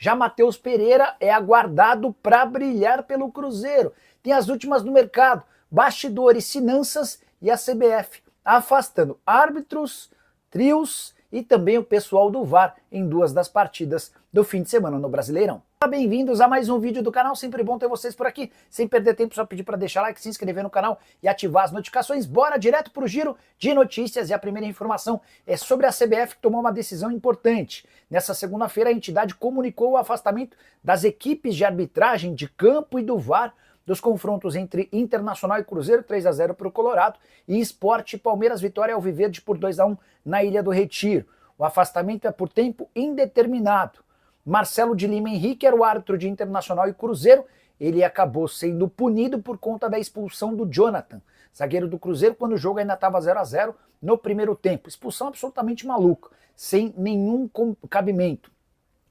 Já Matheus Pereira é aguardado para brilhar pelo Cruzeiro. Tem as últimas no mercado, bastidores, finanças e a CBF afastando árbitros, trios e também o pessoal do VAR em duas das partidas do fim de semana no Brasileirão. Bem-vindos a mais um vídeo do canal, sempre bom ter vocês por aqui. Sem perder tempo, só pedir para deixar like, se inscrever no canal e ativar as notificações. Bora direto para o giro de notícias e a primeira informação é sobre a CBF que tomou uma decisão importante. Nessa segunda-feira a entidade comunicou o afastamento das equipes de arbitragem de campo e do VAR dos confrontos entre Internacional e Cruzeiro, 3-0 para o Colorado, e Sport e Palmeiras, vitória Alviverde por 2-1 na Ilha do Retiro. O afastamento é por tempo indeterminado. Marcelo de Lima Henrique era o árbitro de Internacional e Cruzeiro, ele acabou sendo punido por conta da expulsão do Jonathan, zagueiro do Cruzeiro, quando o jogo ainda estava 0-0 no primeiro tempo. Expulsão absolutamente maluca, sem nenhum cabimento.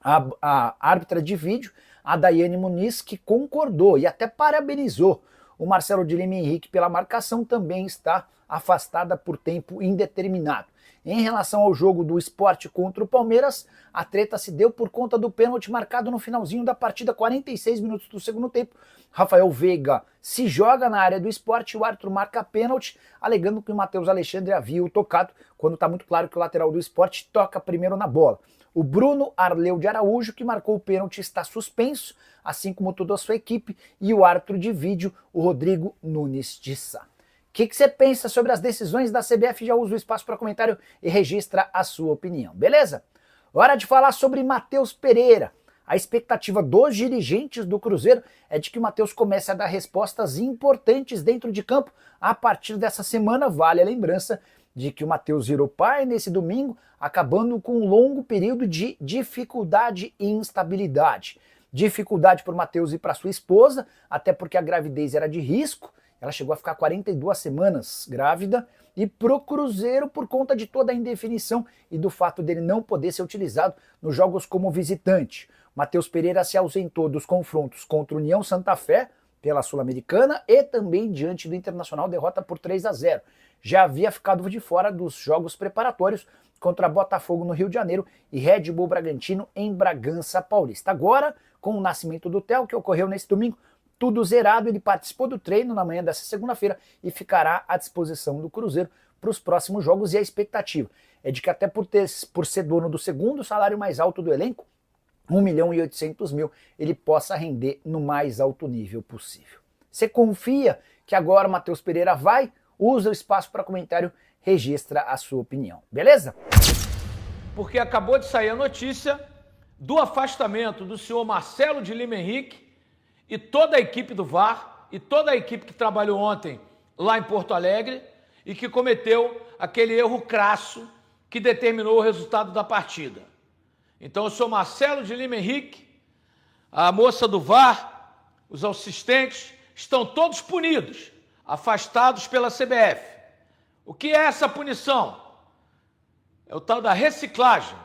A árbitra de vídeo, a Daiane Muniz, que concordou e até parabenizou o Marcelo de Lima Henrique pela marcação, também está afastada por tempo indeterminado. Em relação ao jogo do Sport contra o Palmeiras, a treta se deu por conta do pênalti marcado no finalzinho da partida, 46 minutos do segundo tempo. Rafael Veiga se joga na área do Sport e o árbitro marca pênalti, alegando que o Matheus Alexandre havia o tocado, quando está muito claro que o lateral do Sport toca primeiro na bola. O Bruno Arleu de Araújo, que marcou o pênalti, está suspenso, assim como toda a sua equipe, e o árbitro de vídeo, o Rodrigo Nunes de Sá. O que você pensa sobre as decisões da CBF? Já usa o espaço para comentário e registra a sua opinião, beleza? Hora de falar sobre Matheus Pereira. A expectativa dos dirigentes do Cruzeiro é de que o Matheus comece a dar respostas importantes dentro de campo a partir dessa semana. Vale a lembrança de que o Matheus virou pai nesse domingo, acabando com um longo período de dificuldade e instabilidade. Dificuldade para o Matheus e para sua esposa, até porque a gravidez era de risco. Ela chegou a ficar 42 semanas grávida, e pro Cruzeiro por conta de toda a indefinição e do fato dele não poder ser utilizado nos jogos como visitante. Matheus Pereira se ausentou dos confrontos contra o União Santa Fé pela Sul-Americana e também diante do Internacional, derrota por 3-0. Já havia ficado de fora dos jogos preparatórios contra Botafogo no Rio de Janeiro e Red Bull Bragantino em Bragança Paulista. Agora, com o nascimento do Theo, que ocorreu nesse domingo, tudo zerado, ele participou do treino na manhã dessa segunda-feira e ficará à disposição do Cruzeiro para os próximos jogos, e a expectativa é de que até por ser dono do segundo salário mais alto do elenco, 1.800.000, ele possa render no mais alto nível possível. Você confia que agora o Matheus Pereira vai? Usa o espaço para comentário, registra a sua opinião, beleza? Porque acabou de sair a notícia do afastamento do senhor Marcelo de Lima Henrique e toda a equipe do VAR e toda a equipe que trabalhou ontem lá em Porto Alegre e que cometeu aquele erro crasso que determinou o resultado da partida. Então o senhor Marcelo de Lima Henrique, a moça do VAR, os assistentes, estão todos punidos, afastados pela CBF. O que é essa punição? É o tal da reciclagem.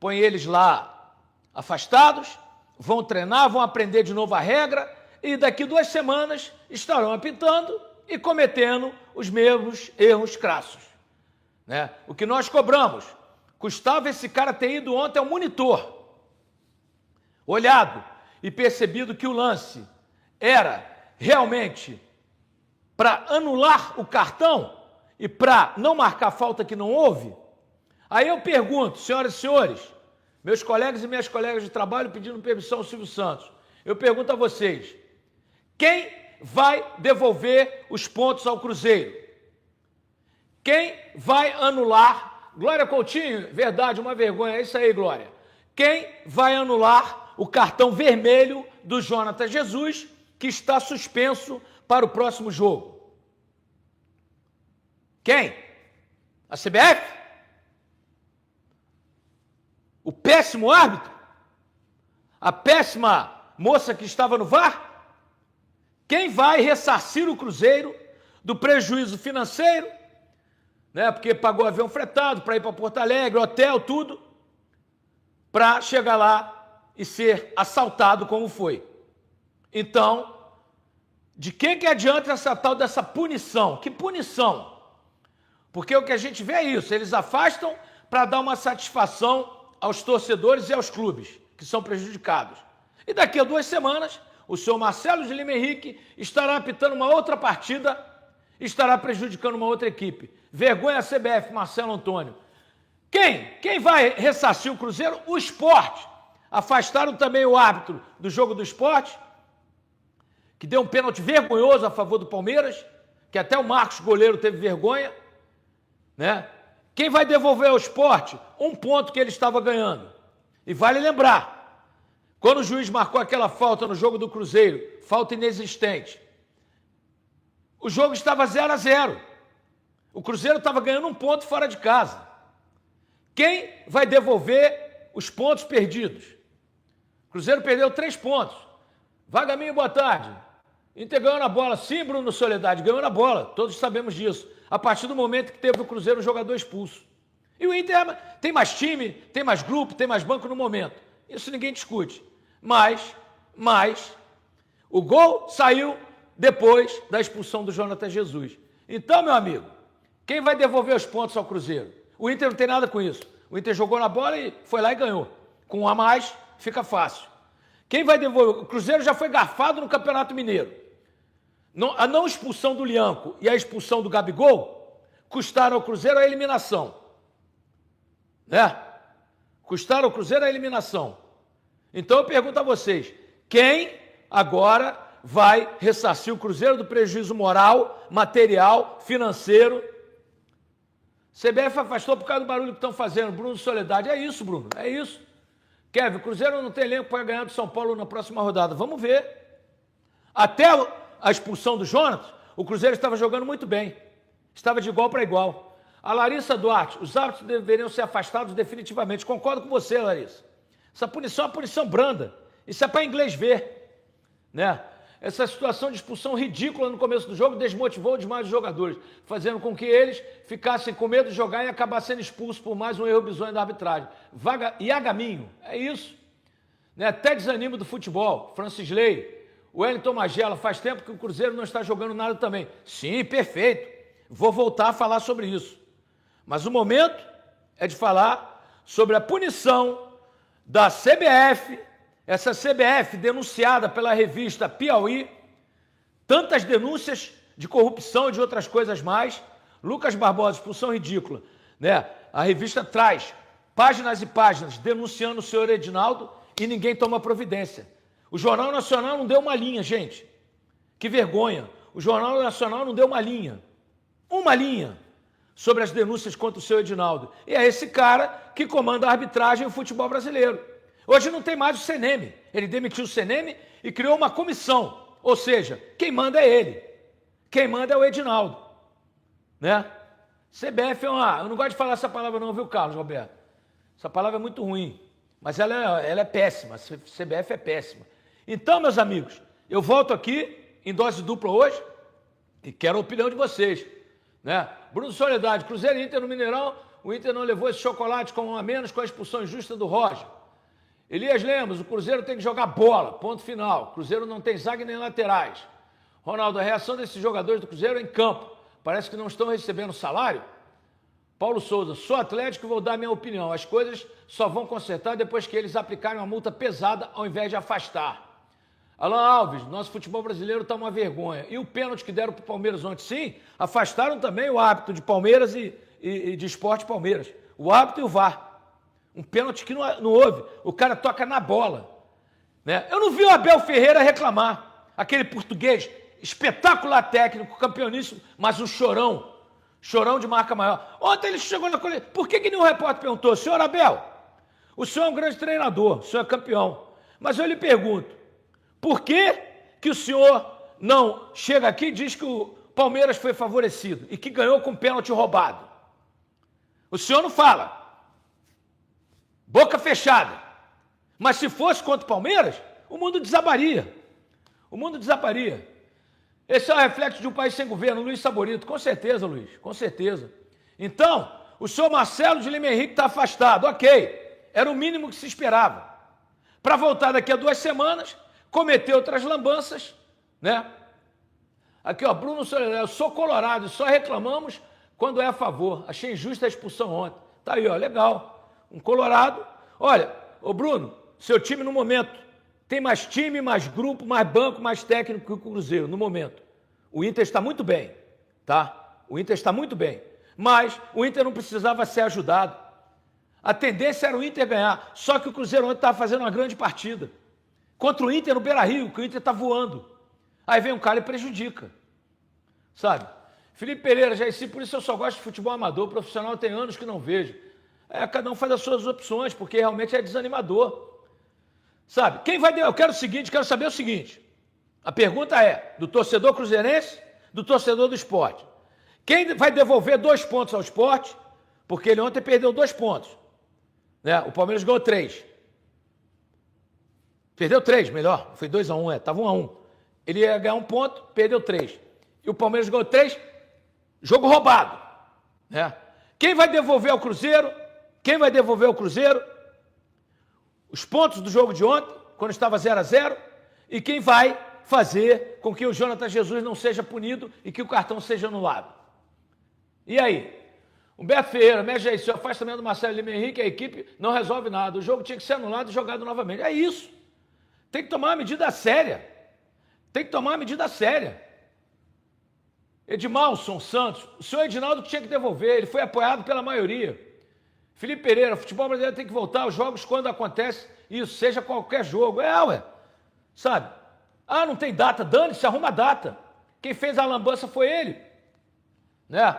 Põe eles lá afastados, vão treinar, vão aprender de novo a regra e daqui 2 semanas estarão apitando e cometendo os mesmos erros crassos, né? O que nós cobramos, custava esse cara ter ido ontem ao monitor, olhado e percebido que o lance era realmente para anular o cartão e para não marcar falta que não houve. Aí eu pergunto, senhoras e senhores, meus colegas e minhas colegas de trabalho pedindo permissão ao Silvio Santos, eu pergunto a vocês, quem vai devolver os pontos ao Cruzeiro? Quem vai anular? Glória Coutinho, verdade, uma vergonha, é isso aí, Glória. Quem vai anular o cartão vermelho do Jonathan Jesus, que está suspenso para o próximo jogo? Quem? A CBF? O péssimo árbitro? A péssima moça que estava no VAR? Quem vai ressarcir o Cruzeiro do prejuízo financeiro, né? Porque pagou avião fretado para ir para Porto Alegre, hotel, tudo, para chegar lá e ser assaltado como foi. Então, de que adianta essa tal dessa punição? Que punição? Porque o que a gente vê é isso, eles afastam para dar uma satisfação aos torcedores e aos clubes. que são prejudicados. E daqui a 2 semanas, o senhor Marcelo de Lima Henrique estará apitando uma outra partida, estará prejudicando uma outra equipe. Vergonha a CBF, Marcelo Antônio. Quem vai ressarcir o Cruzeiro? O Sport. Afastaram também o árbitro do jogo do Sport, que deu um pênalti vergonhoso a favor do Palmeiras, que até o Marcos, goleiro, teve vergonha, né? Quem vai devolver ao Sport? 1 ponto que ele estava ganhando. E vale lembrar, quando o juiz marcou aquela falta no jogo do Cruzeiro, falta inexistente, o jogo estava 0-0. O Cruzeiro estava ganhando 1 ponto fora de casa. Quem vai devolver os pontos perdidos? O Cruzeiro perdeu 3 pontos. Vagaminho, boa tarde. Inter ganhou na bola. Sim, Bruno Soledade, ganhou na bola. Todos sabemos disso. A partir do momento que teve o Cruzeiro um jogador expulso. E o Inter tem mais time, tem mais grupo, tem mais banco no momento. Isso ninguém discute. Mas o gol saiu depois da expulsão do Jonathan Jesus. Então, meu amigo, quem vai devolver os pontos ao Cruzeiro? O Inter não tem nada com isso. O Inter jogou na bola e foi lá e ganhou. Com 1 a mais, fica fácil. Quem vai devolver? O Cruzeiro já foi garfado no Campeonato Mineiro. A não expulsão do Lianco e a expulsão do Gabigol custaram ao Cruzeiro a eliminação. Né? Custaram ao Cruzeiro a eliminação. Então eu pergunto a vocês, quem agora vai ressarcir o Cruzeiro do prejuízo moral, material, financeiro? CBF afastou por causa do barulho que estão fazendo. Bruno Soledade, é isso, Bruno, é isso. Kevin, o Cruzeiro não tem elenco para ganhar do São Paulo na próxima rodada. Vamos ver. Até a expulsão do Jonathan, o Cruzeiro estava jogando muito bem. Estava de igual para igual. A Larissa Duarte, os árbitros deveriam ser afastados definitivamente. Concordo com você, Larissa. Essa punição é uma punição branda. Isso é para inglês ver. Né? Essa situação de expulsão ridícula no começo do jogo desmotivou demais os jogadores, fazendo com que eles ficassem com medo de jogar e acabar sendo expulsos por mais um erro bizonho da arbitragem. Iagaminho, é isso. Né? Até desanimo do futebol. Francis Ley, o Wellington Magela, faz tempo que o Cruzeiro não está jogando nada também. Sim, perfeito. Vou voltar a falar sobre isso. Mas o momento é de falar sobre a punição da CBF, essa CBF denunciada pela revista Piauí, tantas denúncias de corrupção e de outras coisas mais. Lucas Barbosa, expulsão ridícula. Né? A revista traz páginas e páginas denunciando o senhor Edinaldo e ninguém toma providência. O Jornal Nacional não deu uma linha, gente. Que vergonha. O Jornal Nacional não deu uma linha sobre as denúncias contra o seu Edinaldo. E é esse cara que comanda a arbitragem e o futebol brasileiro. Hoje não tem mais o CNM. Ele demitiu o CNM e criou uma comissão. Ou seja, quem manda é ele. Quem manda é o Edinaldo. Né? CBF é uma... Eu não gosto de falar essa palavra não, viu, Carlos Roberto? Essa palavra é muito ruim. Mas ela é péssima. A CBF é péssima. Então, meus amigos, eu volto aqui em dose dupla hoje e quero a opinião de vocês. Né? Bruno Soledade, Cruzeiro e Inter no Mineirão, o Inter não levou esse chocolate com 1 a menos com a expulsão injusta do Roger. Elias Lemos, o Cruzeiro tem que jogar bola, ponto final. Cruzeiro não tem zaga nem laterais. Ronaldo, a reação desses jogadores do Cruzeiro é em campo. Parece que não estão recebendo salário. Paulo Souza, sou atlético e vou dar minha opinião. As coisas só vão consertar depois que eles aplicarem uma multa pesada ao invés de afastar. Alan Alves, nosso futebol brasileiro está uma vergonha. E o pênalti que deram para o Palmeiras ontem, sim, afastaram também o árbitro de Palmeiras e de Sport Palmeiras. O árbitro e o VAR. Um pênalti que não houve. O cara toca na bola. Né? Eu não vi o Abel Ferreira reclamar. Aquele português, espetacular técnico, campeoníssimo, mas um chorão. Chorão de marca maior. Ontem ele chegou na coletiva. Por que nenhum repórter perguntou? Senhor Abel, o senhor é um grande treinador, o senhor é campeão. Mas eu lhe pergunto, por que o senhor não chega aqui e diz que o Palmeiras foi favorecido e que ganhou com pênalti roubado? O senhor não fala. Boca fechada. Mas se fosse contra o Palmeiras, o mundo desabaria. O mundo desabaria. Esse é o reflexo de um país sem governo, Luiz Saborito. Com certeza, Luiz, com certeza. Então, o senhor Marcelo de Lima Henrique está afastado. Ok, era o mínimo que se esperava. Para voltar daqui a 2 semanas, cometer outras lambanças, né? Aqui, ó, Bruno Soledade, eu sou colorado e só reclamamos quando é a favor. Achei injusta a expulsão ontem. Tá aí, ó, legal. Um colorado. Olha, ô Bruno, seu time no momento tem mais time, mais grupo, mais banco, mais técnico que o Cruzeiro no momento. O Inter está muito bem, tá? O Inter está muito bem. Mas o Inter não precisava ser ajudado. A tendência era o Inter ganhar. Só que o Cruzeiro ontem estava fazendo uma grande partida. Contra o Inter no Beira-Rio, que o Inter está voando. Aí vem um cara e prejudica. Sabe? Felipe Pereira, por isso eu só gosto de futebol amador. Profissional tem anos que não vejo. Cada um faz as suas opções, porque realmente é desanimador. Sabe? Eu quero saber o seguinte. A pergunta é do torcedor cruzeirense, do torcedor do Sport. Quem vai devolver 2 pontos ao Sport? Porque ele ontem perdeu 2 pontos. Né? O Palmeiras ganhou 3. Perdeu 3, melhor. Foi 2-1, estava 1-1. Ele ia ganhar 1 ponto, perdeu 3. E o Palmeiras ganhou 3, jogo roubado. Né? Quem vai devolver ao Cruzeiro? Quem vai devolver ao Cruzeiro os pontos do jogo de ontem, quando estava 0-0, e quem vai fazer com que o Jonathan Jesus não seja punido e que o cartão seja anulado. E aí? Humberto Ferreira, mexe aí, se o afastamento do Marcelo Lima Henrique, a equipe não resolve nada. O jogo tinha que ser anulado e jogado novamente. É isso. Tem que tomar uma medida séria. Tem que tomar uma medida séria. Edmilson Santos, o senhor Edinaldo que tinha que devolver, ele foi apoiado pela maioria. Felipe Pereira, o futebol brasileiro tem que voltar aos jogos quando acontece isso, seja qualquer jogo. Sabe? Não tem data, dane-se, arruma a data. Quem fez a lambança foi ele. Né?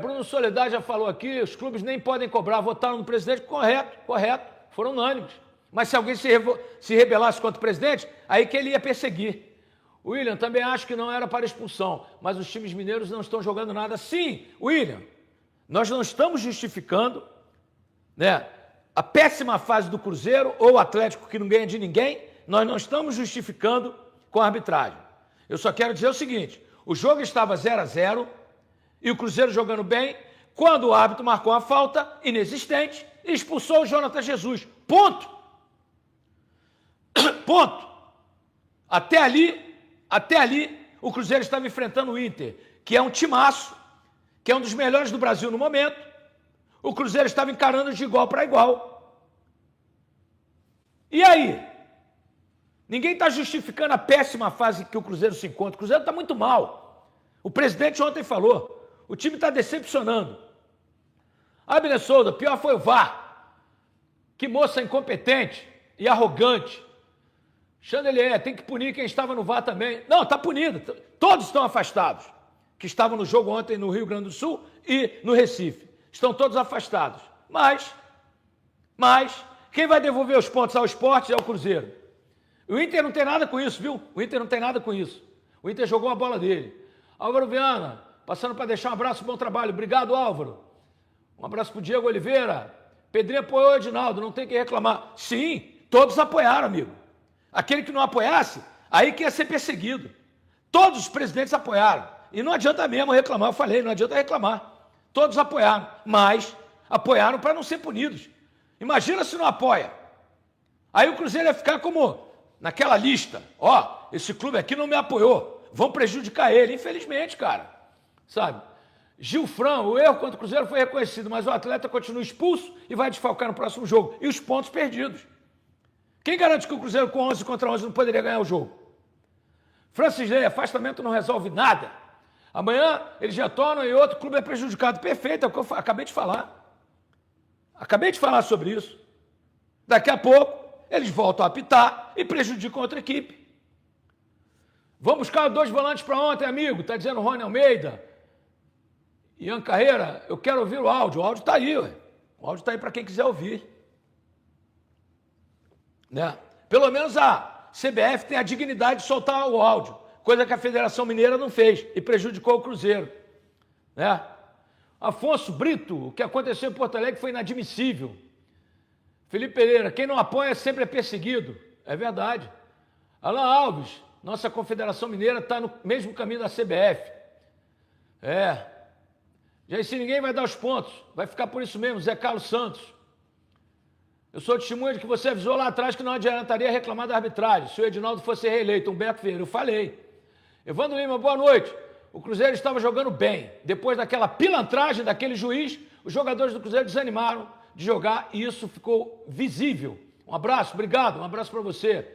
Bruno Soledade já falou aqui, os clubes nem podem cobrar, votaram no presidente, correto, foram unânimes. Mas se alguém se rebelasse contra o presidente, aí que ele ia perseguir. William, também acho que não era para expulsão, mas os times mineiros não estão jogando nada. Sim, William, nós não estamos justificando, né, a péssima fase do Cruzeiro ou o Atlético que não ganha de ninguém, nós não estamos justificando com a arbitragem. Eu só quero dizer o seguinte, o jogo estava 0-0 e o Cruzeiro jogando bem, quando o árbitro marcou uma falta inexistente e expulsou o Jonathan Jesus. Ponto. Ponto. Até ali, o Cruzeiro estava enfrentando o Inter, que é um timaço, que é um dos melhores do Brasil no momento. O Cruzeiro estava encarando de igual para igual. E aí? Ninguém está justificando a péssima fase que o Cruzeiro se encontra. O Cruzeiro está muito mal. O presidente ontem falou, o time está decepcionando. Abner Souza, pior foi o VAR. Que moça incompetente e arrogante. Chandelier, tem que punir quem estava no VAR também. Não, está punido. Todos estão afastados. Que estavam no jogo ontem no Rio Grande do Sul e no Recife. Estão todos afastados. Mas, quem vai devolver os pontos ao Sport é o Cruzeiro. O Inter não tem nada com isso, viu? O Inter não tem nada com isso. O Inter jogou a bola dele. Álvaro Viana, passando para deixar um abraço, bom trabalho. Obrigado, Álvaro. Um abraço para o Diego Oliveira. Pedrinho apoiou o Edinaldo, não tem que reclamar. Sim, todos apoiaram, amigo. Aquele que não apoiasse, aí que ia ser perseguido. Todos os presidentes apoiaram. E não adianta mesmo reclamar, eu falei, não adianta reclamar. Todos apoiaram, mas apoiaram para não ser punidos. Imagina se não apoia. Aí o Cruzeiro ia ficar como naquela lista. Esse clube aqui não me apoiou, vão prejudicar ele. Infelizmente, cara. Sabe? Gilfrão, o erro contra o Cruzeiro foi reconhecido, mas o atleta continua expulso e vai desfalcar no próximo jogo. E os pontos perdidos. Quem garante que o Cruzeiro com 11 contra 11 não poderia ganhar o jogo? Francis Ley, afastamento não resolve nada. Amanhã eles retornam e outro clube é prejudicado. Perfeito, é o que eu acabei de falar. Acabei de falar sobre isso. Daqui a pouco eles voltam a apitar e prejudicam outra equipe. Vamos buscar 2 volantes para ontem, amigo. Está dizendo Rony Almeida. Ian Carreira, eu quero ouvir o áudio. O áudio está aí, ué. O áudio está aí para quem quiser ouvir. Né? Pelo menos a CBF tem a dignidade de soltar o áudio, coisa que a Federação Mineira não fez e prejudicou o Cruzeiro. Né? Afonso Brito, o que aconteceu em Porto Alegre foi inadmissível. Felipe Pereira, quem não apoia sempre é perseguido. É verdade. Alan Alves, nossa Confederação Mineira está no mesmo caminho da CBF. Já se ninguém vai dar os pontos, vai ficar por isso mesmo. Zé Carlos Santos. Eu sou testemunha de que você avisou lá atrás que não adiantaria reclamar da arbitragem se o Edinaldo fosse reeleito. Humberto Ferreira, eu falei. Evandro Lima, boa noite. O Cruzeiro estava jogando bem. Depois daquela pilantragem daquele juiz, os jogadores do Cruzeiro desanimaram de jogar e isso ficou visível. Um abraço, obrigado, um abraço para você.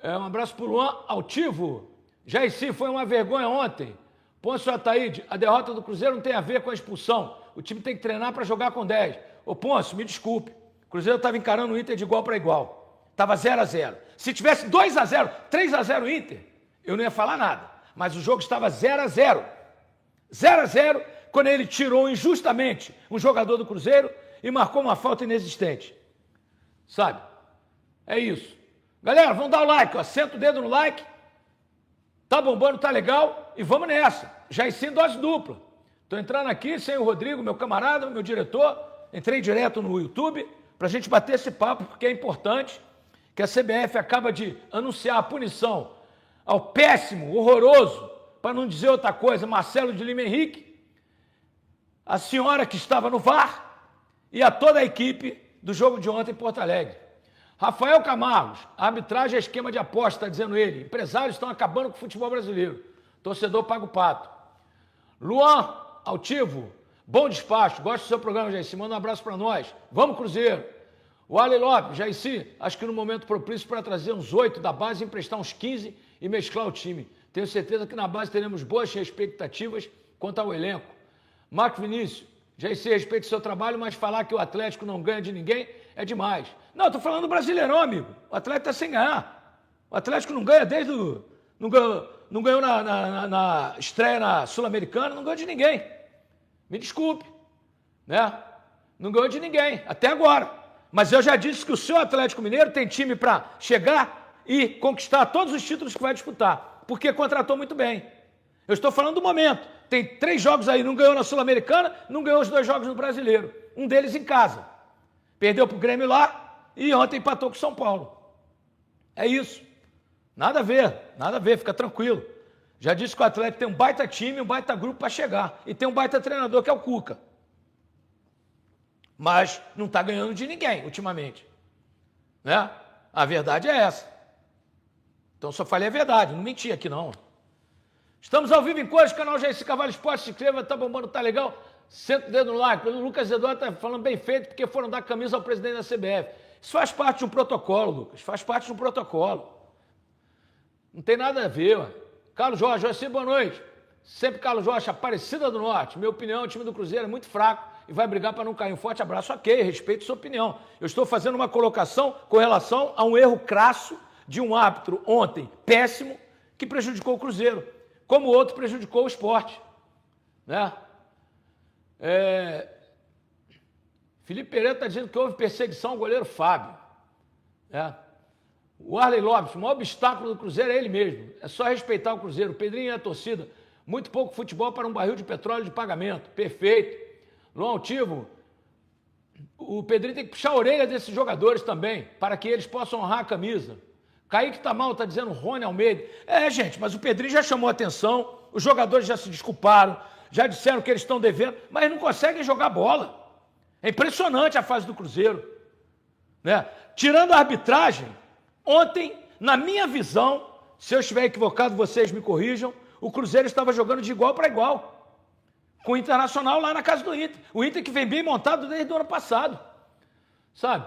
Um abraço para o Luan Altivo. Jairci, foi uma vergonha ontem. Pôncio Ataíde, a derrota do Cruzeiro não tem a ver com a expulsão. O time tem que treinar para jogar com 10. Ô Pôncio, me desculpe. O Cruzeiro estava encarando o Inter de igual para igual. Estava 0-0. Se tivesse 2-0, 3-0 Inter, eu não ia falar nada. Mas o jogo estava 0-0. 0-0, quando ele tirou injustamente um jogador do Cruzeiro e marcou uma falta inexistente. Sabe? É isso. Galera, vamos dar o like, ó. Senta o dedo no like. Tá bombando, tá legal. E vamos nessa. Já ensino dose dupla. Tô entrando aqui sem o Rodrigo, meu camarada, meu diretor. Entrei direto no YouTube pra gente bater esse papo, porque é importante que a CBF acaba de anunciar a punição ao péssimo, horroroso, para não dizer outra coisa, Marcelo de Lima Henrique, a senhora que estava no VAR e a toda a equipe do jogo de ontem em Porto Alegre. Rafael Camargos, a arbitragem é esquema de aposta, está dizendo ele. Empresários estão acabando com o futebol brasileiro. Torcedor paga o pato. Luan Altivo, bom despacho. Gosto do seu programa, Jairci. Manda um abraço para nós. Vamos, Cruzeiro. O Ale Lopes, Jairci, acho que no momento propício para trazer uns 8 da base, emprestar uns 15 e mesclar o time. Tenho certeza que na base teremos boas expectativas quanto ao elenco. Marco Vinícius, Jairci, respeito o seu trabalho, mas falar que o Atlético não ganha de ninguém é demais. Não, eu tô falando do Brasileirão, amigo. O Atlético tá sem ganhar. O Atlético não ganha desde o... Não ganhou na estreia na Sul-Americana, não ganhou de ninguém. Me desculpe. Né? Não ganhou de ninguém, até agora. Mas eu já disse que o seu Atlético Mineiro tem time para chegar e conquistar todos os títulos que vai disputar. Porque contratou muito bem. Eu estou falando do momento. Tem 3 jogos aí, não ganhou na Sul-Americana, não ganhou os 2 jogos no Brasileiro. Um deles em casa. Perdeu pro Grêmio lá e ontem empatou com o São Paulo. É isso. Nada a ver, fica tranquilo. Já disse que o Atlético tem um baita time, um baita grupo para chegar. E tem um baita treinador que é o Cuca. Mas não está ganhando de ninguém ultimamente. Né? A verdade é essa. Então só falei a verdade, não menti aqui não. Estamos ao vivo em cores, canal Jairci Carvalho Esporte, se inscreva, tá bombando, tá legal? Senta o dedo no like. O Lucas Eduardo está falando bem feito porque foram dar camisa ao presidente da CBF. Isso faz parte de um protocolo, Lucas. Faz parte de um protocolo. Não tem nada a ver, ué. Carlos Jorge, Jairci, boa noite. Sempre Carlos Jorge, Aparecida do Norte. Minha opinião, o time do Cruzeiro é muito fraco e vai brigar para não cair. Um forte abraço, ok, respeito sua opinião. Eu estou fazendo uma colocação com relação a um erro crasso de um árbitro ontem, péssimo, que prejudicou o Cruzeiro, como o outro prejudicou o esporte. Né? Felipe Pereira está dizendo que houve perseguição ao goleiro Fábio. O Arley Lopes, o maior obstáculo do Cruzeiro é ele mesmo. É só respeitar o Cruzeiro. O Pedrinho e a torcida. Muito pouco futebol para um barril de petróleo de pagamento. Perfeito. Luan Altivo, o Pedrinho tem que puxar a orelha desses jogadores também, para que eles possam honrar a camisa. Kaique tá mal, tá dizendo Rony Almeida. Gente, mas o Pedrinho já chamou a atenção, os jogadores já se desculparam, já disseram que eles estão devendo, mas não conseguem jogar bola. É impressionante a fase do Cruzeiro. Né? Tirando a arbitragem, ontem, na minha visão, se eu estiver equivocado, vocês me corrijam, o Cruzeiro estava jogando de igual para igual com o Internacional lá na casa do Inter. O Inter que vem bem montado desde o ano passado. Sabe?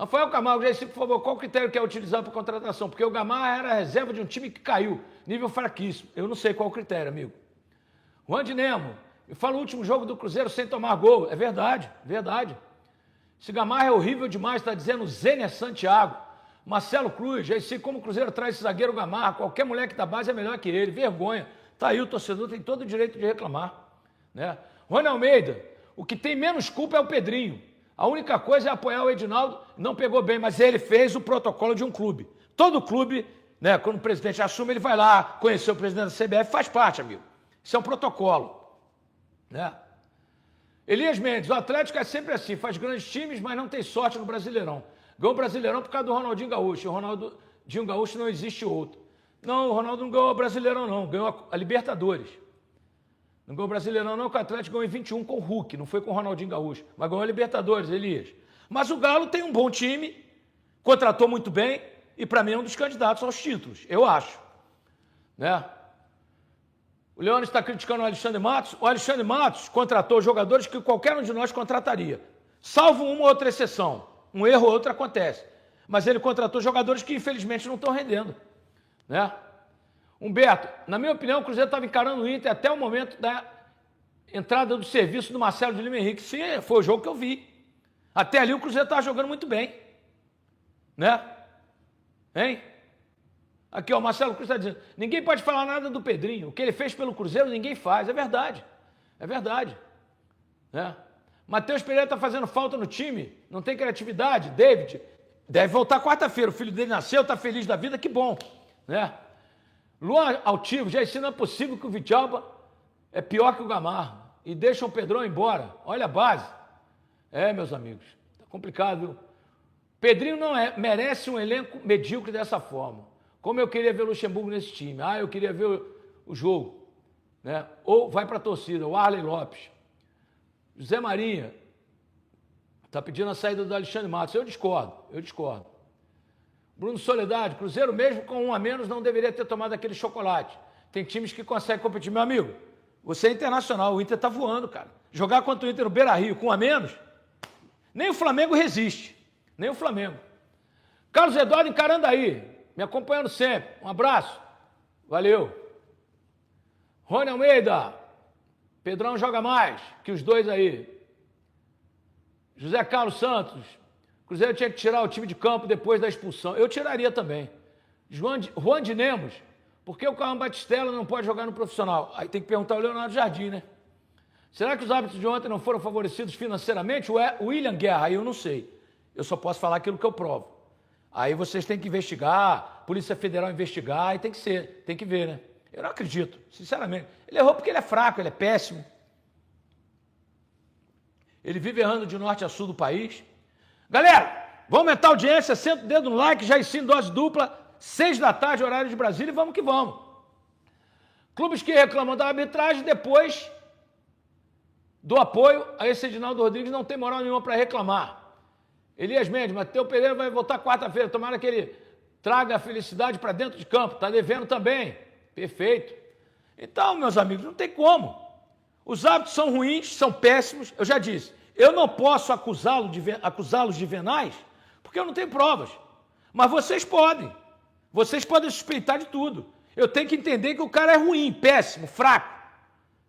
Rafael Camargo, Jairci, por favor, qual critério que é utilizado para contratação? Porque o Gamarra era a reserva de um time que caiu, nível fraquíssimo. Eu não sei qual o critério, amigo. Juan de Nemo, me fala o último jogo do Cruzeiro sem tomar gol. É verdade, verdade. Esse Gamarra é horrível demais, está dizendo Zênia Santiago. Marcelo Cruz, Jairci, como o Cruzeiro traz esse zagueiro Gamarra? Qualquer moleque da base é melhor que ele. Vergonha. Tá aí, o torcedor tem todo o direito de reclamar. Né? Rony Almeida, o que tem menos culpa é o Pedrinho. A única coisa é apoiar o Edinaldo. Não pegou bem, mas ele fez o protocolo de um clube. Todo clube, né, quando o presidente assume, ele vai lá conhecer o presidente da CBF, faz parte, amigo. Isso é um protocolo. Né? Elias Mendes, o Atlético é sempre assim, faz grandes times, mas não tem sorte no Brasileirão. Ganhou o Brasileirão por causa do Ronaldinho Gaúcho. O Ronaldinho Gaúcho não existe outro. Não, o Ronaldo não ganhou o Brasileirão, não. Ganhou a Libertadores. Não ganhou o Brasileirão, não, que o Atlético ganhou em 21 com o Hulk, não foi com o Ronaldinho Gaúcho. Mas ganhou a Libertadores, Elias. Mas o Galo tem um bom time, contratou muito bem, e para mim é um dos candidatos aos títulos, eu acho. Né? O Leone está criticando o Alexandre Matos. O Alexandre Matos contratou jogadores que qualquer um de nós contrataria. Salvo uma ou outra exceção. Um erro ou outro acontece. Mas ele contratou jogadores que, infelizmente, não estão rendendo. Né? Humberto, na minha opinião, o Cruzeiro estava encarando o Inter até o momento da entrada do serviço do Marcelo de Lima Henrique. Sim, foi o jogo que eu vi. Até ali o Cruzeiro estava jogando muito bem. Né? Hein? Aqui, ó, o Marcelo Cruz está dizendo, ninguém pode falar nada do Pedrinho. O que ele fez pelo Cruzeiro, ninguém faz. É verdade. É verdade. Né? Matheus Pereira está fazendo falta no time. Não tem criatividade. David deve voltar quarta-feira. O filho dele nasceu, está feliz da vida. Que bom. Né? Luan Altivo já ensina possível que o Vitalba é pior que o Gamarra. E deixam o Pedrão embora. Olha a base. É, meus amigos. Está complicado, viu? Pedrinho não merece um elenco medíocre dessa forma. Como eu queria ver o Luxemburgo nesse time. Ah, eu queria ver o jogo. Né? Ou vai para a torcida, o Arley Lopes. José Maria está pedindo a saída do Alexandre Matos. Eu discordo. Bruno Soledade, Cruzeiro mesmo com 1 a menos não deveria ter tomado aquele chocolate. Tem times que conseguem competir. Meu amigo, você é internacional, o Inter está voando, cara. Jogar contra o Inter no Beira-Rio com 1 a menos, nem o Flamengo resiste. Nem o Flamengo. Carlos Eduardo em Carandaí, me acompanhando sempre. Um abraço. Valeu. Rony Almeida. Pedrão joga mais que os dois aí. José Carlos Santos. Cruzeiro tinha que tirar o time de campo depois da expulsão. Eu tiraria também. Juan de Nemos. Por que o Carlos Batistella não pode jogar no profissional? Aí tem que perguntar ao Leonardo Jardim, né? Será que os árbitros de ontem não foram favorecidos financeiramente? O William Guerra, aí eu não sei. Eu só posso falar aquilo que eu provo. Aí vocês têm que investigar, Polícia Federal investigar, e tem que ver, né? Eu não acredito, sinceramente. Ele errou porque ele é fraco, ele é péssimo. Ele vive errando de norte a sul do país. Galera, vamos aumentar a audiência, senta o dedo no like, já ensino dose dupla, 6 da tarde, horário de Brasília, e vamos que vamos. Clubes que reclamam da arbitragem, depois do apoio a esse Edinaldo Rodrigues, não tem moral nenhuma para reclamar. Elias Mendes, Matheus Pereira vai voltar quarta-feira. Tomara que ele traga a felicidade para dentro de campo. Está devendo também. Perfeito. Então, meus amigos, não tem como. Os árbitros são ruins, são péssimos. Eu já disse, eu não posso acusá-los de venais, porque eu não tenho provas. Mas vocês podem. Vocês podem suspeitar de tudo. Eu tenho que entender que o cara é ruim, péssimo, fraco.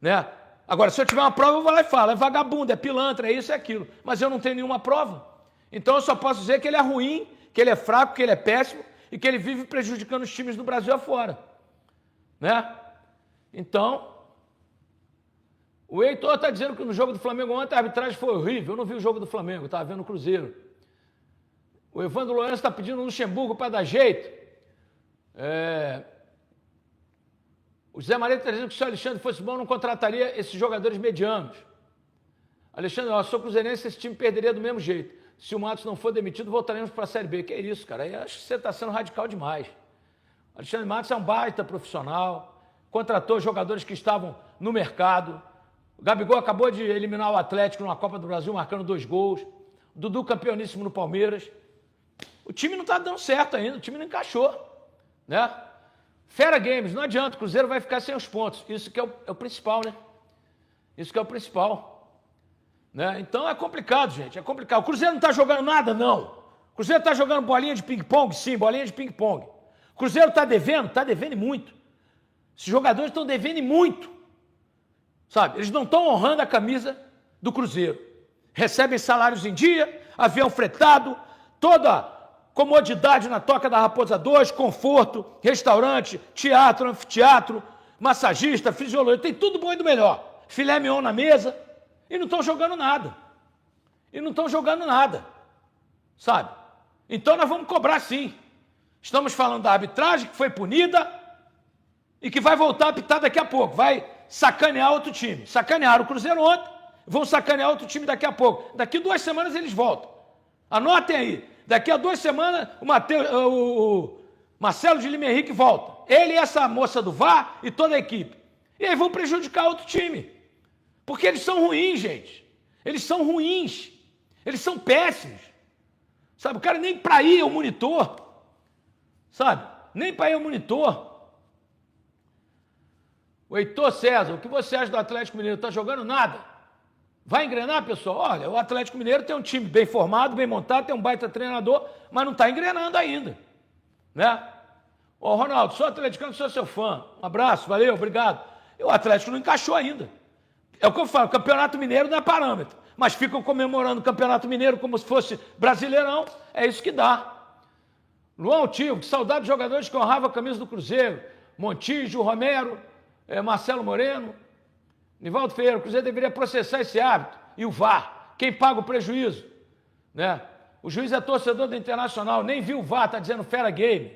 Né? Agora, se eu tiver uma prova, eu vou lá e falo. É vagabundo, é pilantra, é isso, é aquilo. Mas eu não tenho nenhuma prova. Então eu só posso dizer que ele é ruim, que ele é fraco, que ele é péssimo e que ele vive prejudicando os times do Brasil afora. Né? Então, o Heitor está dizendo que no jogo do Flamengo ontem a arbitragem foi horrível. Eu não vi o jogo do Flamengo, eu estava vendo o Cruzeiro. O Evandro Lourenço está pedindo o Luxemburgo para dar jeito. O Zé Maria está dizendo que se o Alexandre fosse bom, não contrataria esses jogadores medianos. Alexandre, eu sou cruzeirense, esse time perderia do mesmo jeito. Se o Matos não for demitido, voltaremos para a Série B. Que é isso, cara? Eu acho que você está sendo radical demais. Alexandre Matos é um baita profissional, contratou jogadores que estavam no mercado. O Gabigol acabou de eliminar o Atlético numa Copa do Brasil, marcando 2 gols. O Dudu campeoníssimo no Palmeiras. O time não está dando certo ainda, o time não encaixou. Né? Fera Games, não adianta, o Cruzeiro vai ficar sem os pontos. Isso que é o principal, né? Isso que é o principal. Né? Então é complicado, gente, é complicado. O Cruzeiro não está jogando nada, não. O Cruzeiro está jogando bolinha de ping-pong? Sim, bolinha de ping-pong. O Cruzeiro está devendo? Está devendo e muito. Esses jogadores estão devendo e muito. Sabe? Eles não estão honrando a camisa do Cruzeiro. Recebem salários em dia, avião fretado, toda comodidade na Toca da Raposa 2, conforto, restaurante, teatro, anfiteatro, massagista, fisiologista, tem tudo bom e do melhor. Filé mignon na mesa. E não estão jogando nada. Sabe? Então nós vamos cobrar sim. Estamos falando da arbitragem que foi punida e que vai voltar a apitar daqui a pouco. Vai sacanear outro time. Sacanearam o Cruzeiro ontem, vão sacanear outro time daqui a pouco. Daqui 2 semanas eles voltam. Anotem aí. Daqui a 2 semanas o Marcelo de Lima Henrique volta. Ele e essa moça do VAR e toda a equipe. E aí vão prejudicar outro time. Porque eles são ruins, gente. Eles são ruins. Eles são péssimos. Sabe, o cara nem para ir ao monitor. Sabe? Nem para ir ao monitor. O Heitor César, o que você acha do Atlético Mineiro? Está jogando nada? Vai engrenar, pessoal? Olha, o Atlético Mineiro tem um time bem formado, bem montado, tem um baita treinador, mas não está engrenando ainda, né? Ô, Ronaldo, sou atleticano, sou seu fã. Um abraço, valeu, obrigado. E o Atlético não encaixou ainda. É o que eu falo, o Campeonato Mineiro não é parâmetro, mas ficam comemorando o Campeonato Mineiro como se fosse Brasileirão, é isso que dá. Luan Altivo, que saudade de jogadores que honravam a camisa do Cruzeiro. Montijo, Romero, Marcelo Moreno. Nivaldo Ferreira, o Cruzeiro deveria processar esse árbitro. E o VAR, quem paga o prejuízo? Né? O juiz é torcedor do Internacional, nem viu o VAR, tá dizendo fera game.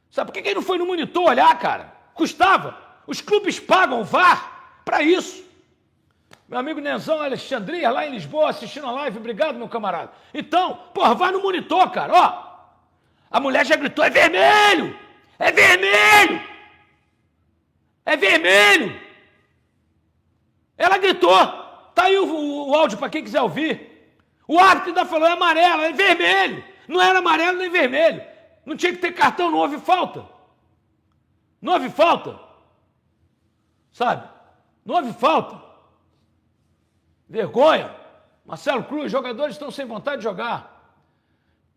Sabe por que ele não foi no monitor olhar, cara? Custava. Os clubes pagam o VAR para isso. Meu amigo Nenzão Alexandria, lá em Lisboa, assistindo a live, obrigado, meu camarada. Então, porra, vai no monitor, cara, ó. A mulher já gritou, é vermelho! É vermelho! É vermelho! Ela gritou. Tá aí o áudio para quem quiser ouvir. O árbitro ainda falou, é amarelo, é vermelho. Não era amarelo nem vermelho. Não tinha que ter cartão, não houve falta. Não houve falta. Sabe? Não houve falta. Vergonha. Marcelo Cruz, jogadores estão sem vontade de jogar.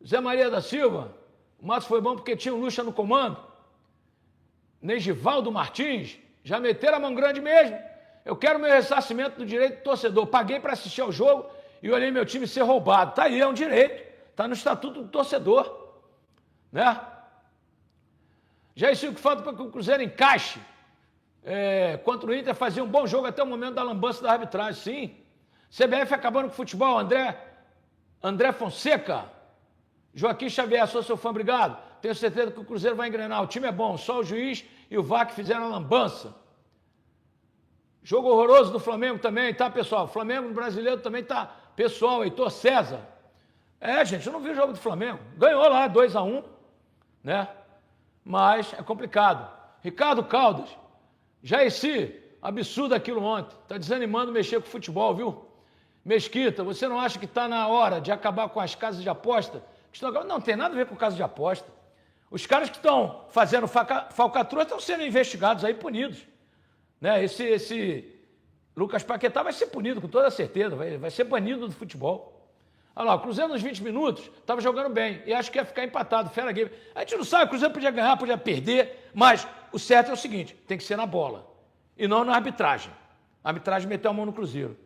Zé Maria da Silva, o Matos foi bom porque tinha o Lucha no comando. Negivaldo Martins, já meteram a mão grande mesmo. Eu quero meu ressarcimento do direito do torcedor. Paguei para assistir ao jogo e olhei meu time ser roubado. Tá aí, é um direito. Tá no estatuto do torcedor. Né? Já isso que falta para que o Cruzeiro encaixe. Contra o Inter fazia um bom jogo até o momento da lambança da arbitragem, sim. CBF acabando com o futebol. André Fonseca. Joaquim Xavier, sou seu fã, obrigado. Tenho certeza que o Cruzeiro vai engrenar. O time é bom, só o juiz e o VAR que fizeram a lambança. Jogo horroroso do Flamengo também, tá, pessoal? O Flamengo no brasileiro também tá, pessoal, Heitor César. Gente, eu não vi o jogo do Flamengo. Ganhou lá, 2-1, né? Mas é complicado. Ricardo Caldas, já esse absurdo aquilo ontem. Tá desanimando mexer com o futebol, viu? Mesquita, você não acha que tá na hora de acabar com as casas de aposta? Não tem nada a ver com casa de aposta. Os caras que estão fazendo falcatrua estão sendo investigados aí, punidos. Né? Esse Lucas Paquetá vai ser punido com toda certeza, vai ser banido do futebol. Olha lá, o Cruzeiro nos 20 minutos estava jogando bem e acho que ia ficar empatado, fera game. A gente não sabe, o Cruzeiro podia ganhar, podia perder, mas o certo é o seguinte, tem que ser na bola e não na arbitragem. A arbitragem meteu a mão no Cruzeiro.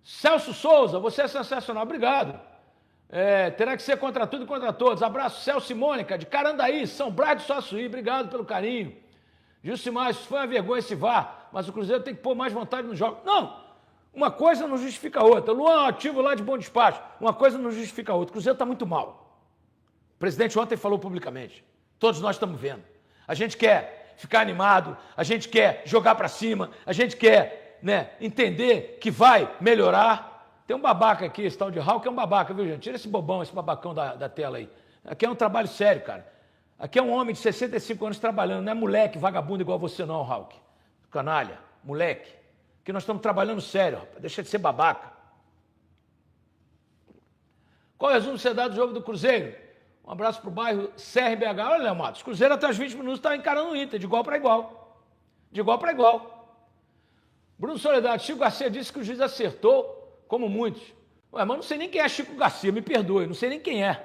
Celso Souza, você é sensacional, obrigado. Terá que ser contra tudo e contra todos. Abraço, Celso e Mônica, de Carandaí, São Brás do Suaçuí, obrigado pelo carinho. Gilcimar, isso foi uma vergonha esse VAR, mas o Cruzeiro tem que pôr mais vontade no jogo. Não, uma coisa não justifica a outra. Luan ativo lá de Bom Despacho, uma coisa não justifica a outra. O Cruzeiro está muito mal. O presidente ontem falou publicamente. Todos nós estamos vendo. A gente quer ficar animado, a gente quer jogar para cima, a gente quer, né, entender que vai melhorar. Tem um babaca aqui, esse tal de Hulk é um babaca, viu, gente? Tira esse bobão, esse babacão da tela aí. Aqui é um trabalho sério, cara. Aqui é um homem de 65 anos trabalhando, não é moleque, vagabundo igual você não, Hulk. Canalha, moleque. Aqui nós estamos trabalhando sério, rapaz. Deixa de ser babaca. Qual é o resumo que você dá do jogo do Cruzeiro? Um abraço pro bairro CRBH. Olha, Léo Matos, Cruzeiro até os 20 minutos está encarando o Inter, de igual para igual. De igual para igual. Bruno Soledade, Chico Garcia disse que o juiz acertou, como muitos. Ué, mas não sei nem quem é Chico Garcia, me perdoe, não sei nem quem é.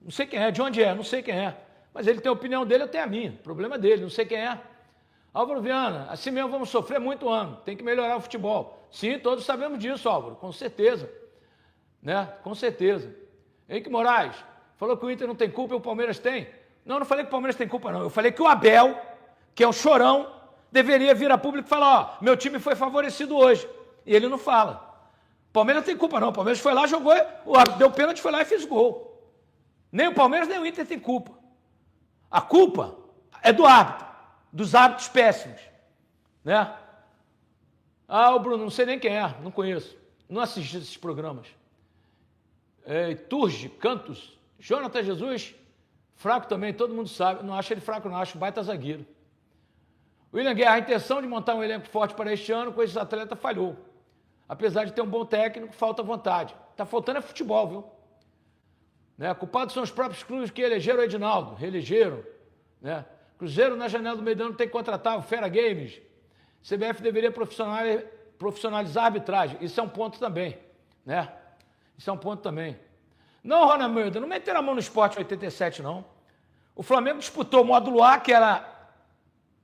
Não sei quem é, de onde é, não sei quem é. Mas ele tem a opinião dele, eu tenho a minha. O problema é dele, não sei quem é. Álvaro Viana, assim mesmo vamos sofrer muito ano. Tem que melhorar o futebol. Sim, todos sabemos disso, Álvaro, com certeza. Né? Com certeza. Henrique Moraes, falou que o Inter não tem culpa e o Palmeiras tem. Não, eu não falei que o Palmeiras tem culpa, não. Eu falei que o Abel, que é um chorão, deveria vir a público e falar, ó, meu time foi favorecido hoje. E ele não fala. O Palmeiras não tem culpa, não. O Palmeiras foi lá, jogou, o árbitro deu pênalti, foi lá e fez gol. Nem o Palmeiras, nem o Inter tem culpa. A culpa é do árbitro, dos árbitros péssimos, né? Ah, o Bruno, não sei nem quem é, não conheço, não assisti esses programas. Turge, Cantos, Jonathan Jesus, fraco também, todo mundo sabe, não acho ele fraco não, acho baita zagueiro. William Guerra, a intenção de montar um elenco forte para este ano com esses atletas falhou. Apesar de ter um bom técnico, falta vontade. Tá faltando é futebol, viu? Né? Culpados são os próprios clubes que elegeram o Edinaldo, reelegeram. Né? Cruzeiro na janela do meio do ano tem que contratar o Fera Games. CBF deveria profissionalizar a arbitragem. Isso é um ponto também, né? Isso é um ponto também. Não, Ronald Mulder, não meteram a mão no Sport em 87, não. O Flamengo disputou o módulo A, que era,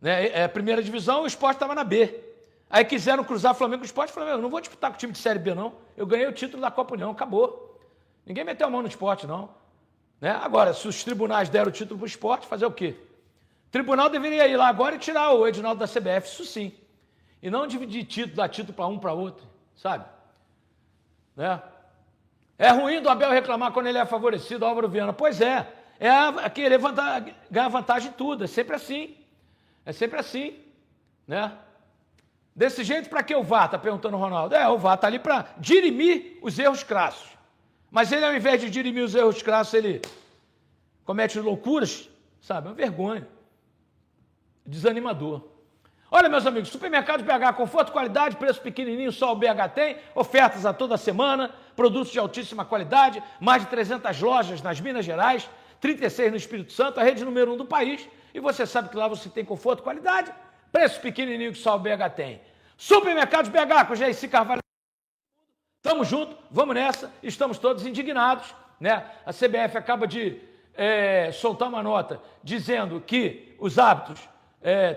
né, a primeira divisão, e o Sport estava na B. Aí quiseram cruzar Flamengo e Sport. Flamengo, não vou disputar com o time de Série B, não. Eu ganhei o título da Copa União, acabou. Ninguém meteu a mão no Sport, não. Né? Agora, se os tribunais deram o título para o Sport, fazer o quê? O tribunal deveria ir lá agora e tirar o Edinaldo da CBF, isso sim. E não dividir título, dar título para um para outro, sabe? Né? É ruim do Abel reclamar quando ele é favorecido, Álvaro Viana. Pois é querer ganhar vantagem em tudo, é sempre assim. É sempre assim, né? Desse jeito, para que o VAR? Está perguntando o Ronaldo. O VAR está ali para dirimir os erros crassos. Mas ele, ao invés de dirimir os erros crassos, ele comete loucuras, sabe? É uma vergonha. Desanimador. Olha, meus amigos, Supermercados BH, conforto, qualidade, preço pequenininho, só o BH tem, ofertas a toda semana, produtos de altíssima qualidade, mais de 300 lojas nas Minas Gerais, 36 no Espírito Santo, a rede número 1 do país, e você sabe que lá você tem conforto, qualidade, preço pequenininho que só o BH tem. Supermercados BH, com o Jaircy Carvalho. Tamo junto, vamos nessa, estamos todos indignados, né? A CBF acaba de soltar uma nota dizendo que os árbitros,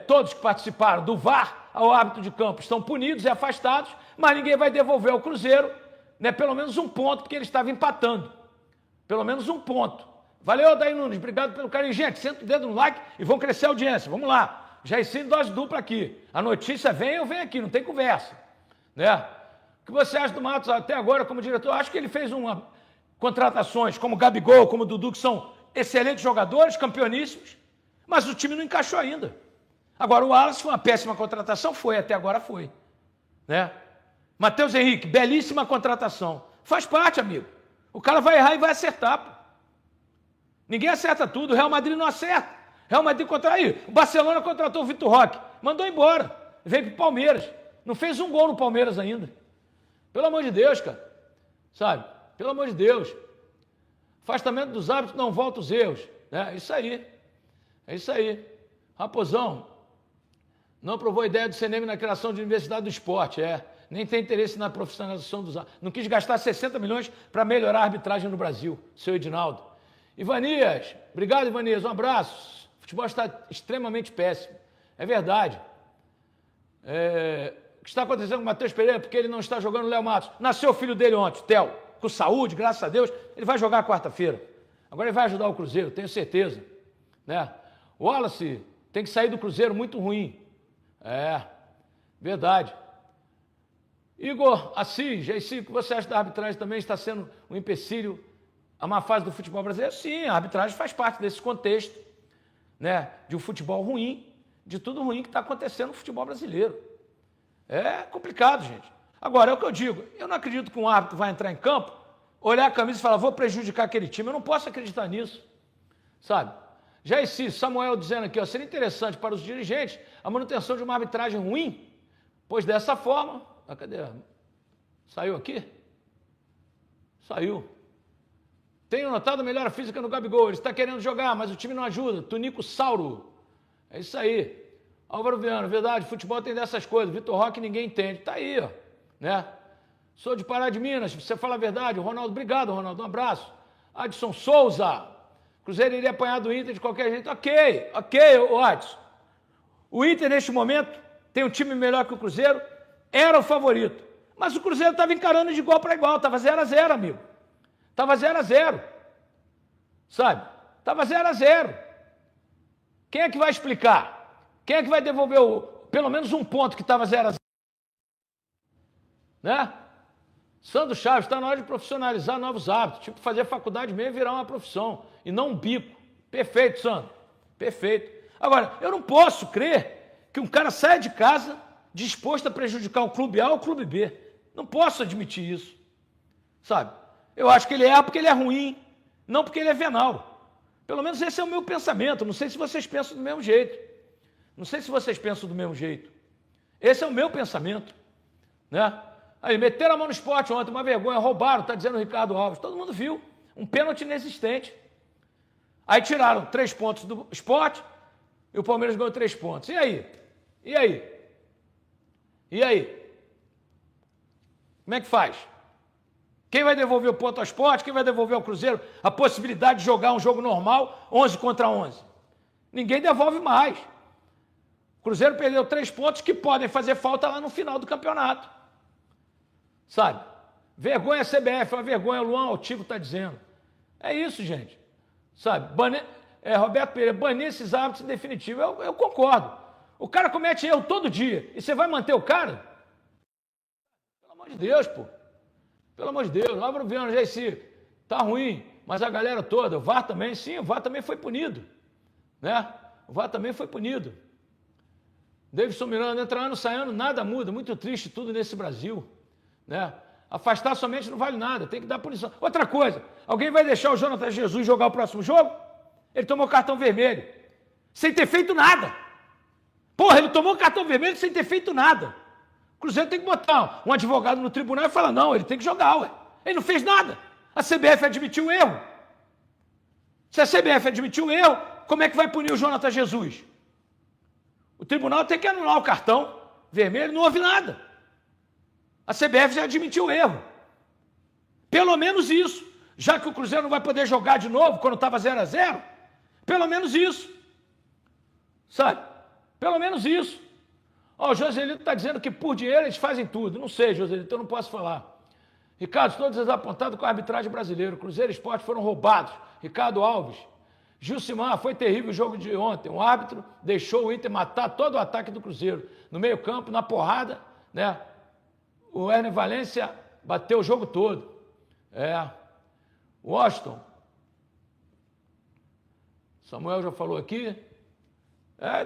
todos que participaram do VAR ao árbitro de campo, estão punidos e afastados, mas ninguém vai devolver ao Cruzeiro, né, pelo menos um ponto, porque ele estava empatando. Pelo menos um ponto. Valeu, Daí Nunes, obrigado pelo carinho. Gente, senta o dedo no like e vão crescer a audiência. Vamos lá. Já ensino dose dupla aqui. A notícia vem, eu venho aqui, não tem conversa. Né? O que você acha do Matos até agora como diretor? Eu acho que ele fez contratações como Gabigol, como Dudu, que são excelentes jogadores, campeoníssimos, mas o time não encaixou ainda. Agora, o Wallace foi uma péssima contratação? Foi, até agora foi. Né? Matheus Henrique, belíssima contratação. Faz parte, amigo. O cara vai errar e vai acertar. Pô. Ninguém acerta tudo, o Real Madrid não acerta. O Real Madrid o Barcelona contratou o Vitor Roque, mandou embora, veio para o Palmeiras. Não fez um gol no Palmeiras ainda. Pelo amor de Deus, cara. Sabe? Pelo amor de Deus. Afastamento dos hábitos não volta os erros. É isso aí. É isso aí. Raposão, não aprovou a ideia do CNM na criação de Universidade do Esporte, nem tem interesse na profissionalização dos árbitros. Não quis gastar 60 milhões para melhorar a arbitragem no Brasil, seu Edinaldo. Ivanias, obrigado, Ivanias, um abraço. O futebol está extremamente péssimo. É verdade. O que está acontecendo com o Matheus Pereira, porque ele não está jogando o Léo Matos. Nasceu o filho dele ontem, Theo, com saúde, graças a Deus, ele vai jogar quarta-feira. Agora ele vai ajudar o Cruzeiro, tenho certeza. Né? O Wallace tem que sair do Cruzeiro muito ruim. Verdade. Igor Assis, Jaircy, o que você acha da arbitragem também está sendo um empecilho a má fase do futebol brasileiro? Sim, a arbitragem faz parte desse contexto, né, de um futebol ruim, de tudo ruim que está acontecendo no futebol brasileiro. É complicado, gente. Agora, é o que eu digo, eu não acredito que um árbitro vai entrar em campo, olhar a camisa e falar, vou prejudicar aquele time. Eu não posso acreditar nisso, sabe? Jaircy, Samuel dizendo aqui, seria interessante para os dirigentes a manutenção de uma arbitragem ruim, pois dessa forma... cadê? Saiu aqui? Saiu. Tenho notado a melhora física no Gabigol, ele está querendo jogar, mas o time não ajuda. Tunico Sauro. É isso aí. Álvaro Viana, verdade, futebol tem dessas coisas. Vitor Roque ninguém entende. Tá aí, ó. Né? Sou de Pará de Minas, você fala a verdade. Ronaldo, obrigado, Ronaldo, um abraço. Adson Souza. Cruzeiro iria apanhar do Inter de qualquer jeito. Ok, Adson. O Inter, neste momento, tem um time melhor que o Cruzeiro, era o favorito. Mas o Cruzeiro estava encarando de igual para igual, estava 0-0, amigo. Estava 0-0. Sabe? Estava 0-0. Quem é que vai explicar? Quem é que vai devolver pelo menos um ponto que estava 0-0? Né? Sandro Chaves, está na hora de profissionalizar novos hábitos, tipo fazer faculdade mesmo e virar uma profissão, e não um bico. Perfeito, Sandro. Perfeito. Agora, eu não posso crer que um cara saia de casa disposto a prejudicar o clube A ou o clube B. Não posso admitir isso. Sabe? Eu acho que ele porque ele é ruim, não porque ele é venal. Pelo menos esse é o meu pensamento. Não sei se vocês pensam do mesmo jeito. Não sei se vocês pensam do mesmo jeito. Esse é o meu pensamento. Né? Aí, meteram a mão no Sport ontem, uma vergonha, roubaram, está dizendo o Ricardo Alves. Todo mundo viu. Um pênalti inexistente. Aí tiraram 3 pontos do Sport e o Palmeiras ganhou 3 pontos. E aí? E aí? E aí? Como é que faz? Quem vai devolver o ponto ao Sport? Quem vai devolver ao Cruzeiro a possibilidade de jogar um jogo normal, 11 contra 11? Ninguém devolve mais. O Cruzeiro perdeu 3 pontos que podem fazer falta lá no final do campeonato. Sabe? Vergonha a CBF, uma vergonha, o Luan Altivo está dizendo. É isso, gente. Sabe? Roberto Pereira, banir esses árbitros em definitivo. Eu concordo. O cara comete erro todo dia. E você vai manter o cara? Pelo amor de Deus, pô. Pelo amor de Deus. O Álvaro Viana já disse, tá ruim, mas a galera toda, o VAR também, sim, o VAR também foi punido. Né? O VAR também foi punido. Davidson Miranda, entra ano, sai ano, nada muda. Muito triste tudo nesse Brasil. Né? Afastar somente não vale nada, tem que dar punição. Outra coisa, alguém vai deixar o Jonathan Jesus jogar o próximo jogo? Ele tomou cartão vermelho, sem ter feito nada. Porra, ele tomou cartão vermelho sem ter feito nada. O Cruzeiro tem que botar um advogado no tribunal e falar, não, ele tem que jogar, ué. Ele não fez nada. A CBF admitiu o erro. Se a CBF admitiu o erro, como é que vai punir o Jonathan Jesus? O tribunal tem que anular o cartão vermelho, não houve nada. A CBF já admitiu o erro. Pelo menos isso. Já que o Cruzeiro não vai poder jogar de novo quando estava 0-0, pelo menos isso. Sabe? Pelo menos isso. Ó, o Joselito está dizendo que por dinheiro eles fazem tudo. Não sei, Joselito, eu não posso falar. Ricardo, estou desapontado com a arbitragem brasileira. Cruzeiro e Sport foram roubados. Ricardo Alves. Gilcimar, foi terrível o jogo de ontem. O árbitro deixou o Inter matar todo o ataque do Cruzeiro. No meio campo, na porrada, né? O Herner Valência bateu o jogo todo. Washington. Samuel já falou aqui.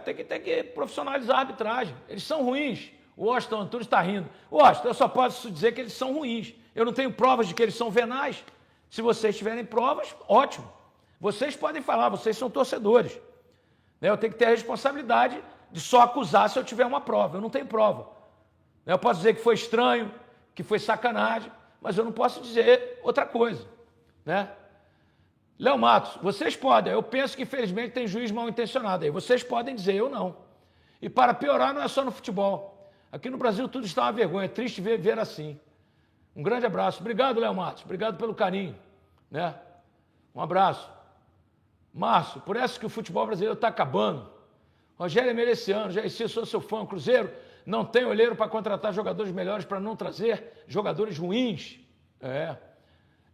Tem que profissionalizar a arbitragem. Eles são ruins. O Washington Antunes está rindo. Washington, eu só posso dizer que eles são ruins. Eu não tenho provas de que eles são venais. Se vocês tiverem provas, ótimo. Vocês podem falar, vocês são torcedores. Eu tenho que ter a responsabilidade de só acusar se eu tiver uma prova. Eu não tenho prova. Eu posso dizer que foi estranho, que foi sacanagem, mas eu não posso dizer outra coisa. Né? Léo Matos, vocês podem. Eu penso que, infelizmente, tem juiz mal intencionado aí. Vocês podem dizer, eu não. E para piorar, não é só no futebol. Aqui no Brasil tudo está uma vergonha. É triste ver assim. Um grande abraço. Obrigado, Léo Matos. Obrigado pelo carinho. Né? Um abraço. Márcio, por isso que o futebol brasileiro está acabando. Rogério Mereciano, já disse, sou seu fã. Cruzeiro não tem olheiro para contratar jogadores melhores para não trazer jogadores ruins.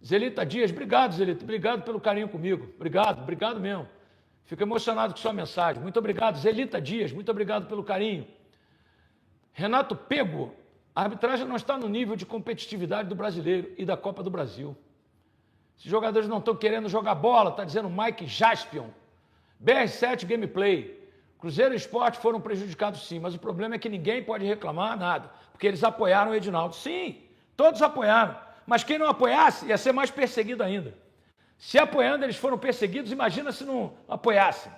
Zelita Dias, obrigado, Zelita. Obrigado pelo carinho comigo. Obrigado mesmo. Fico emocionado com sua mensagem. Muito obrigado, Zelita Dias. Muito obrigado pelo carinho. Renato Pego, a arbitragem não está no nível de competitividade do brasileiro e da Copa do Brasil. Esses jogadores não estão querendo jogar bola, está dizendo Mike Jaspion. BR7 Gameplay. Cruzeiro e Sport foram prejudicados sim, mas o problema é que ninguém pode reclamar nada, porque eles apoiaram o Edinaldo. Sim, todos apoiaram, mas quem não apoiasse ia ser mais perseguido ainda. Se apoiando eles foram perseguidos, imagina se não apoiassem.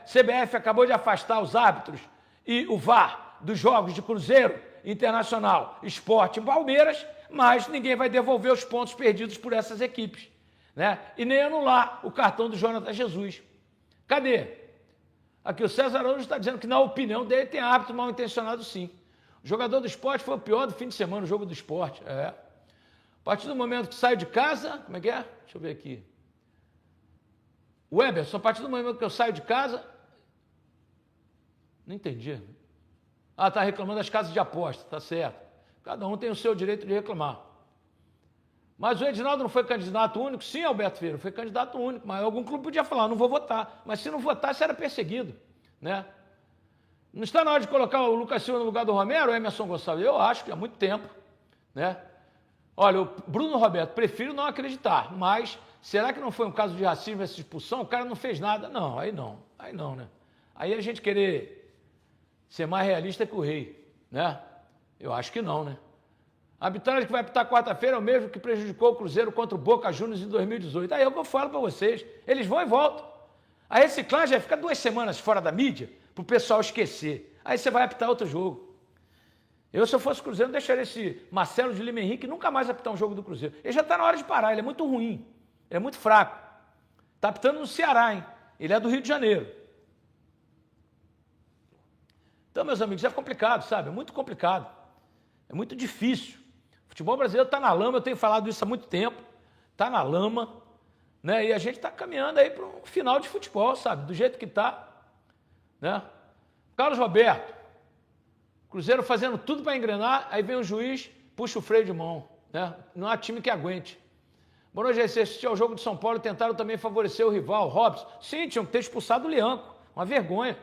CBF acabou de afastar os árbitros e o VAR dos jogos de Cruzeiro, Internacional, Sport e Palmeiras, mas ninguém vai devolver os pontos perdidos por essas equipes, né? E nem anular o cartão do Jonathan Jesus. Cadê? Aqui o César Araújo está dizendo que, na opinião dele, tem árbitro mal intencionado sim. O jogador do Sport foi o pior do fim de semana, o jogo do Sport. A partir do momento que saio de casa, como é que é? Deixa eu ver aqui. O Eberson, a partir do momento que eu saio de casa... Não entendi. Está reclamando das casas de aposta, tá certo. Cada um tem o seu direito de reclamar. Mas o Edinaldo não foi candidato único? Sim, Alberto Ferreira, foi candidato único, mas algum clube podia falar, não vou votar. Mas se não votasse, era perseguido. Né? Não está na hora de colocar o Lucas Silva no lugar do Romero ou Emerson Gonçalves? Eu acho que há muito tempo. Né? Olha, o Bruno Roberto, prefiro não acreditar, mas será que não foi um caso de racismo essa expulsão? O cara não fez nada? Não, aí não, né? Aí a gente querer ser mais realista que o rei, né? Eu acho que não, né? A arbitragem que vai apitar quarta-feira é o mesmo que prejudicou o Cruzeiro contra o Boca Juniors em 2018. Aí é o que eu falo para vocês. Eles vão e voltam. A reciclagem vai ficar 2 semanas fora da mídia para o pessoal esquecer. Aí você vai apitar outro jogo. Eu, se eu fosse Cruzeiro, não deixaria esse Marcelo de Lima Henrique nunca mais apitar um jogo do Cruzeiro. Ele já está na hora de parar, ele é muito ruim. Ele é muito fraco. Está apitando no Ceará, hein? Ele é do Rio de Janeiro. Então, meus amigos, é complicado, sabe? É muito complicado. É muito difícil futebol brasileiro está na lama, eu tenho falado isso há muito tempo, está na lama, né? E a gente está caminhando aí para um final de futebol, sabe? Do jeito que está, né? Carlos Roberto, Cruzeiro fazendo tudo para engrenar, aí vem o juiz, puxa o freio de mão, né? Não há time que aguente. Boa noite, assisti ao jogo de São Paulo e tentaram também favorecer o rival, Robson. Sim, tinham que ter expulsado o Lianco, uma vergonha.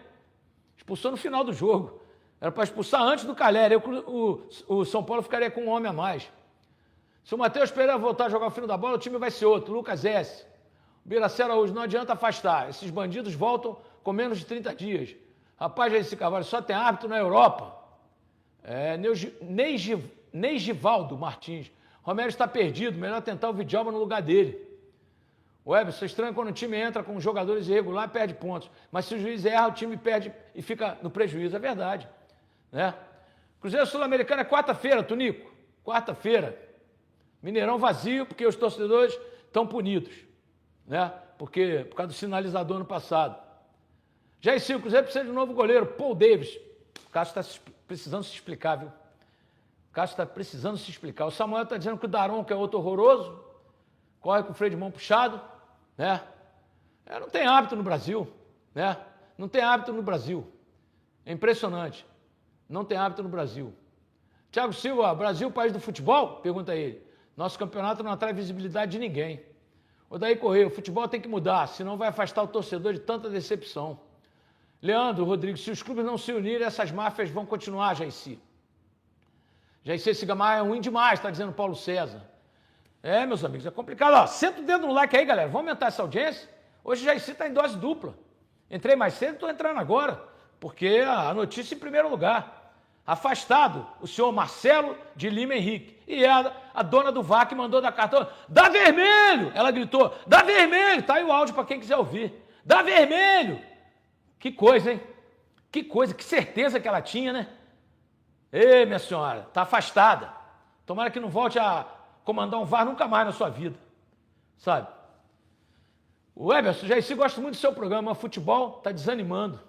Expulsou no final do jogo. Era para expulsar antes do Calheri, o São Paulo ficaria com um homem a mais. Se o Matheus Pereira voltar a jogar o fino da bola, o time vai ser outro. Lucas S. O Biracera hoje, não adianta afastar. Esses bandidos voltam com menos de 30 dias. Rapaz, esse Carvalho só tem árbitro na Europa. Neigivaldo Martins. Romero está perdido, melhor tentar o Vidjalma no lugar dele. O Everson, estranho quando o time entra com jogadores irregulares, perde pontos. Mas se o juiz erra, o time perde e fica no prejuízo. É verdade. Né? Cruzeiro Sul-Americano é quarta-feira, Tunico. Quarta-feira. Mineirão vazio, porque os torcedores estão punidos. Né? Por causa do sinalizador no passado. Já sim, o Cruzeiro precisa de um novo goleiro, Paul Davis. O Cássio está precisando se explicar, viu? O Cássio está precisando se explicar. O Samuel está dizendo que o Daron, que é outro horroroso, corre com o freio de mão puxado, né? Não tem hábito no Brasil, né? Não tem hábito no Brasil. É impressionante. Não tem hábito no Brasil. Thiago Silva, Brasil, país do futebol? Pergunta ele. Nosso campeonato não atrai visibilidade de ninguém. Odair Correia, o futebol tem que mudar, senão vai afastar o torcedor de tanta decepção. Leandro Rodrigues, se os clubes não se unirem, essas máfias vão continuar, Jaici. Jaici, esse Gamarra é ruim demais, está dizendo Paulo César. Meus amigos, é complicado. Ó, senta o dedo no like aí, galera. Vamos aumentar essa audiência. Hoje o Jaici está em dose dupla. Entrei mais cedo e estou entrando agora, porque a notícia em primeiro lugar. Afastado o senhor Marcelo de Lima Henrique. E a dona do VAR que mandou dar cartão. Dá vermelho! Ela gritou, dá vermelho! Tá aí o áudio para quem quiser ouvir. Dá vermelho! Que coisa, hein? Que coisa, que certeza que ela tinha, né? Ei, minha senhora, tá afastada. Tomara que não volte a comandar um VAR nunca mais na sua vida. Sabe? O Everson, já gosto muito do seu programa, mas futebol tá desanimando.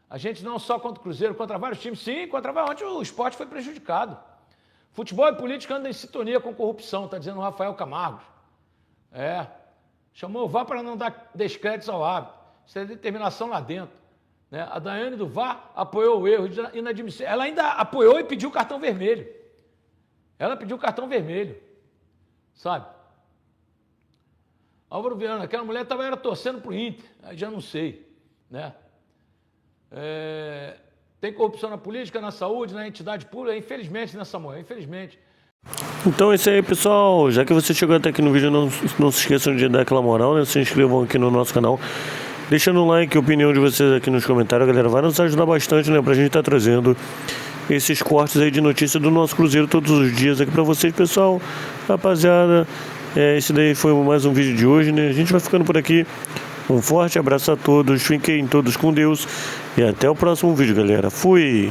A gente não só contra o Cruzeiro, contra vários times. Sim, contra vários. Ontem o esporte foi prejudicado. Futebol e política andam em sintonia com corrupção, tá dizendo o Rafael Camargo. Chamou o VAR para não dar descréditos ao árbitro. Isso é determinação lá dentro. Né? A Daiane do VAR apoiou o erro inadmissível. Ela ainda apoiou e pediu cartão vermelho. Ela pediu cartão vermelho. Sabe? Álvaro Viana, aquela mulher estava torcendo pro Inter. Aí já não sei. Né? Tem corrupção na política, na saúde, na entidade pública, infelizmente, né, Samuel? Infelizmente. Então é isso aí, pessoal. Já que você chegou até aqui no vídeo, não se esqueçam de dar aquela moral, né? Se inscrevam aqui no nosso canal. Deixando um like, a opinião de vocês aqui nos comentários, galera. Vai nos ajudar bastante, né? Pra gente estar trazendo esses cortes aí de notícia do nosso Cruzeiro todos os dias aqui pra vocês, pessoal. Rapaziada, esse daí foi mais um vídeo de hoje, né? A gente vai ficando por aqui. Um forte abraço a todos, fiquem todos com Deus e até o próximo vídeo, galera. Fui!